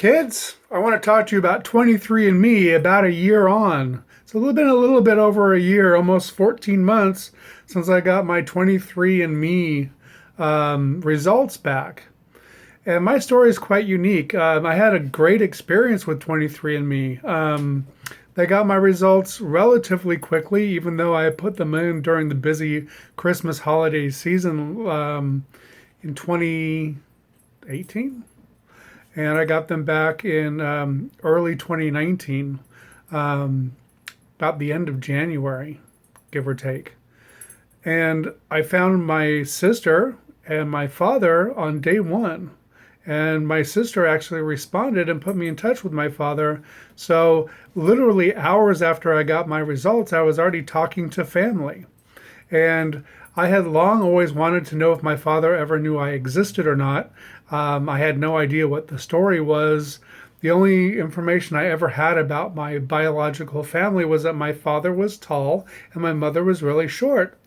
kids. I want to talk to you about 23andMe about a year on. It's a little bit over a year, almost 14 months since I got my 23andMe results back. And my story is quite unique. I had a great experience with 23andMe. They got my results relatively quickly, even though I put them in during the busy Christmas holiday season in 2018. And I got them back in early 2019, about the end of January, give or take. And I found my sister and my father on day one. And my sister actually responded and put me in touch with my father. So, literally hours after I got my results, I was already talking to family. And I had long always wanted to know if my father ever knew I existed or not. I had no idea what the story was. The only information I ever had about my biological family was that my father was tall and my mother was really short.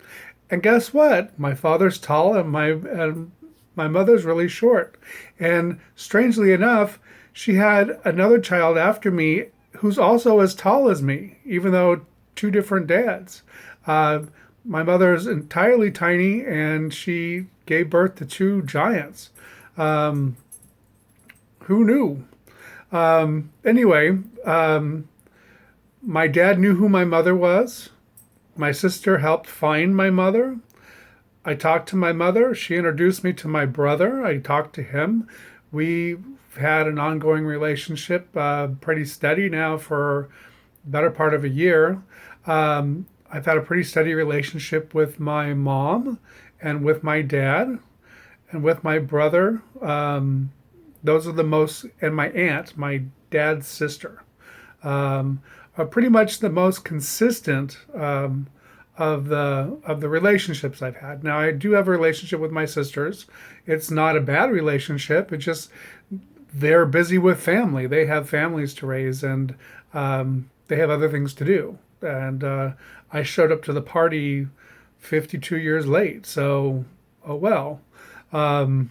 And guess what? My father's tall and my mother's really short. And strangely enough, she had another child after me who's also as tall as me, even though two different dads. Uh, my mother is entirely tiny, and she gave birth to two giants. Um, who knew? Anyway, my dad knew who my mother was. My sister helped find my mother. I talked to my mother. She introduced me to my brother. I talked to him. We've had an ongoing relationship, pretty steady now for the better part of a year. I've had a pretty steady relationship with my mom and with my dad and with my brother. Those are the most, and my aunt, my dad's sister, um, are pretty much the most consistent of the relationships I've had. Now I do have a relationship with my sisters. It's not a bad relationship. It's just they're busy with family. They have families to raise, and they have other things to do. And I showed up to the party 52 years late. So, oh well. Um,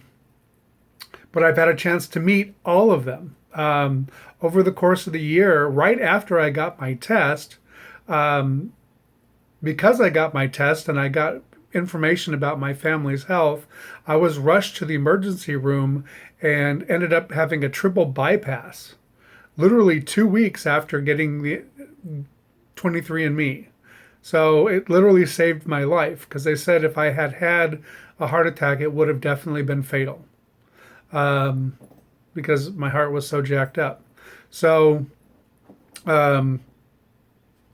but I've had a chance to meet all of them over the course of the year. Right after I got my test, um, because I got my test and I got information about my family's health, I was rushed to the emergency room and ended up having a triple bypass, literally 2 weeks after getting the 23andMe. So it literally saved my life because they said if I had had a heart attack, it would have definitely been fatal, um, because my heart was so jacked up. So, um,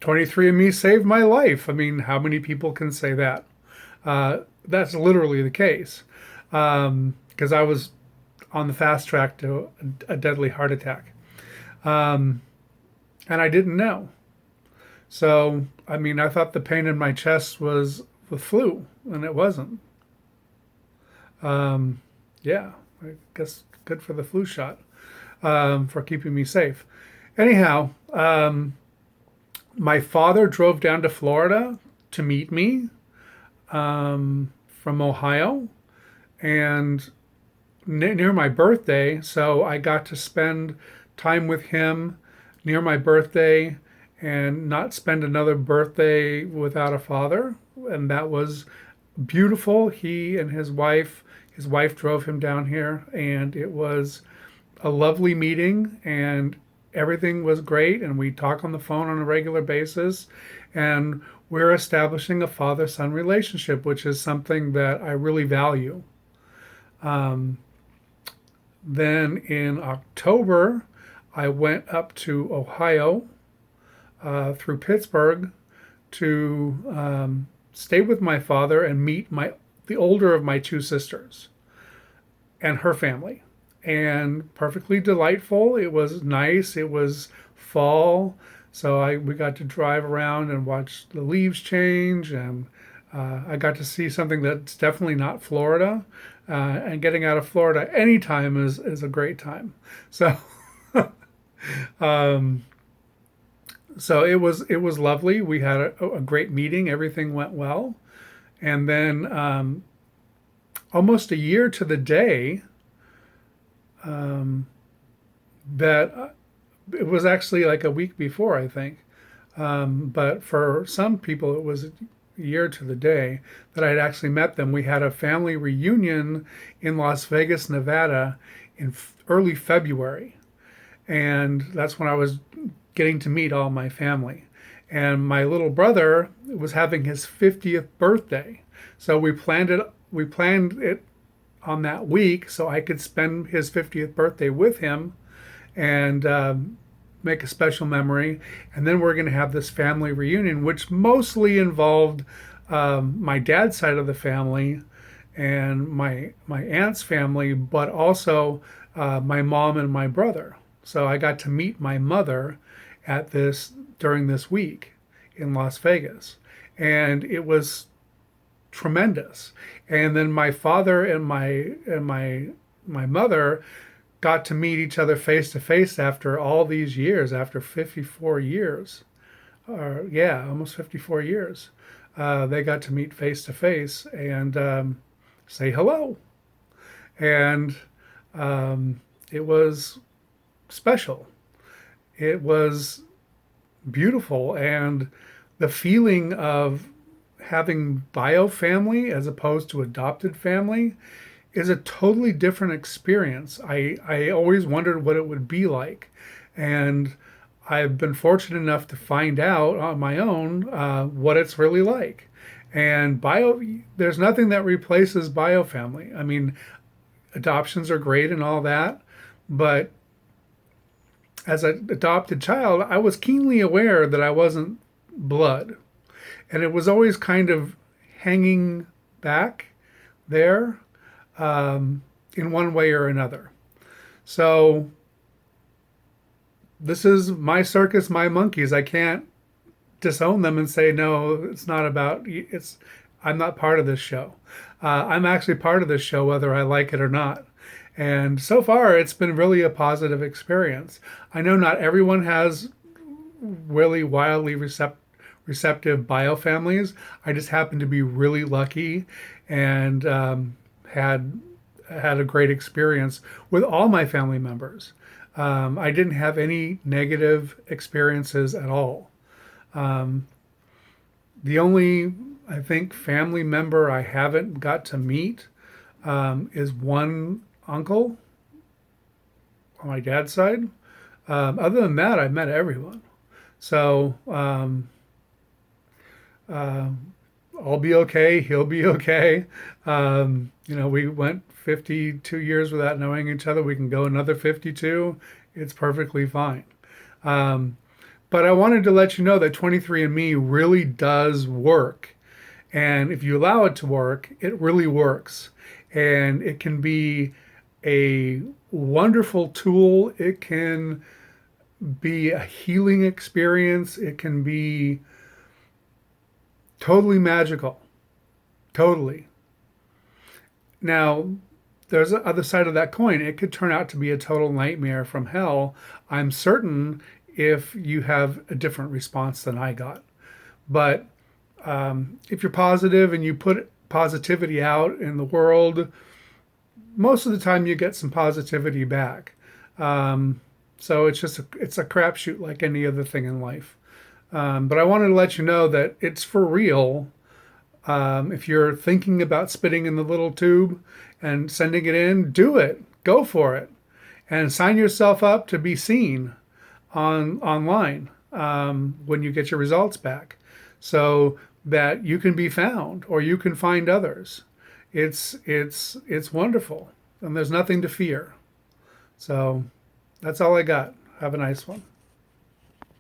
23andMe saved my life. I mean, how many people can say that? That's literally the case, because I was on the fast track to a deadly heart attack, um, and I didn't know. So, I mean, I thought the pain in my chest was the flu, and it wasn't. Um, yeah, I guess good for the flu shot, for keeping me safe. Anyhow, my father drove down to Florida to meet me, from Ohio, and near my birthday. So I got to spend time with him near my birthday and not spend another birthday without a father. And that was beautiful. He and his wife drove him down here, and it was a lovely meeting, and everything was great. And we talk on the phone on a regular basis, and we're establishing a father-son relationship, which is something that I really value. Um, then in October, I went up to Ohio, through Pittsburgh, to stay with my father and meet the older of my two sisters and her family. And perfectly delightful. It was nice. It was fall, so we got to drive around and watch the leaves change, and I got to see something that's definitely not Florida. And getting out of Florida anytime is a great time. So, um, so it was lovely. We had a great meeting. Everything went well, and then almost a year to the day, um, that it was actually like a week before, I think. But for some people, it was a year to the day that I'd actually met them. We had a family reunion in Las Vegas, Nevada in early February. And that's when I was getting to meet all my family. And my little brother was having his 50th birthday. So we planned it on that week so I could spend his 50th birthday with him and make a special memory. And then we're going to have this family reunion, which mostly involved my dad's side of the family and my aunt's family, but also my mom and my brother. So I got to meet my mother at this during this week in Las Vegas, and it was tremendous. And then my father and my mother got to meet each other face to face after all these years, after 54 years, or yeah, almost 54 years. They got to meet face to face and say hello, and it was special. It was beautiful, and the feeling of having bio family as opposed to adopted family is a totally different experience. I always wondered what it would be like. And I've been fortunate enough to find out on my own what it's really like. And there's nothing that replaces bio family. I mean, adoptions are great and all that, but as an adopted child, I was keenly aware that I wasn't blood. And it was always kind of hanging back there in one way or another. So this is my circus, my monkeys. I can't disown them and say, no, it's not about, I'm not part of this show. I'm actually part of this show, whether I like it or not. And so far, it's been really a positive experience. I know not everyone has really wildly receptive bio families. I just happen to be really lucky and had a great experience with all my family members. I didn't have any negative experiences at all. The only, I think, family member I haven't got to meet is one uncle on my dad's side. Other than that, I've met everyone. So I'll be okay. He'll be okay. We went 52 years without knowing each other. We can go another 52. It's perfectly fine. But I wanted to let you know that 23andMe really does work. And if you allow it to work, it really works. And it can be a wonderful tool. It can be a healing experience. It can be totally magical. Totally. Now, there's the other side of that coin. It could turn out to be a total nightmare from hell. I'm certain if you have a different response than I got. But if you're positive and you put positivity out in the world, most of the time you get some positivity back. So it's a crapshoot like any other thing in life. But I wanted to let you know that it's for real. If you're thinking about spitting in the little tube and sending it in, do it. Go for it. And sign yourself up to be seen online when you get your results back, so that you can be found or you can find others. It's wonderful, and there's nothing to fear. So that's all I got. Have a nice one.